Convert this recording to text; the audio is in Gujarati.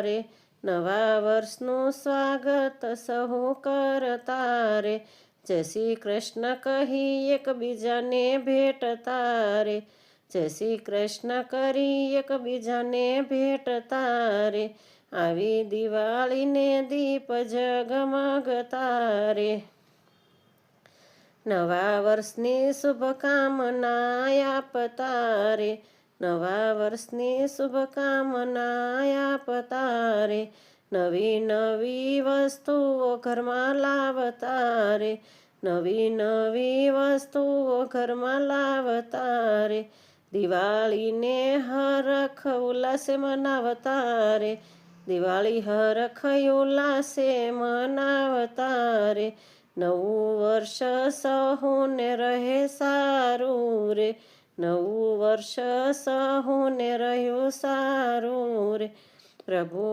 રે, નવા વર્ષનું સ્વાગત સહુ કરતા રે, જય શ્રી કૃષ્ણ કહી એકબીજાને ભેટતા રે, જય શ્રી કૃષ્ણ કરી એકબીજાને ભેટતા રે, આવી દિવાળીને દીપ જગમગતા રે. નવા વર્ષની શુભકામના આપતા રે, નવા વર્ષની શુભકામના આપતા રે, નવી નવી વસ્તુઓ ઘરમાં લાવતા રે, નવી નવી વસ્તુઓ ઘરમાં લાવતા રે, દિવાળીને હરખ ઉલ્લાસે મનાવતા રે, દિવાળી હરખ ઉલ્લાસે મનાવતા રે, નવું વર્ષ સહુને રહે સારું રે, નવું વર્ષ સહુને રહ્યું સારું રે, પ્રભુ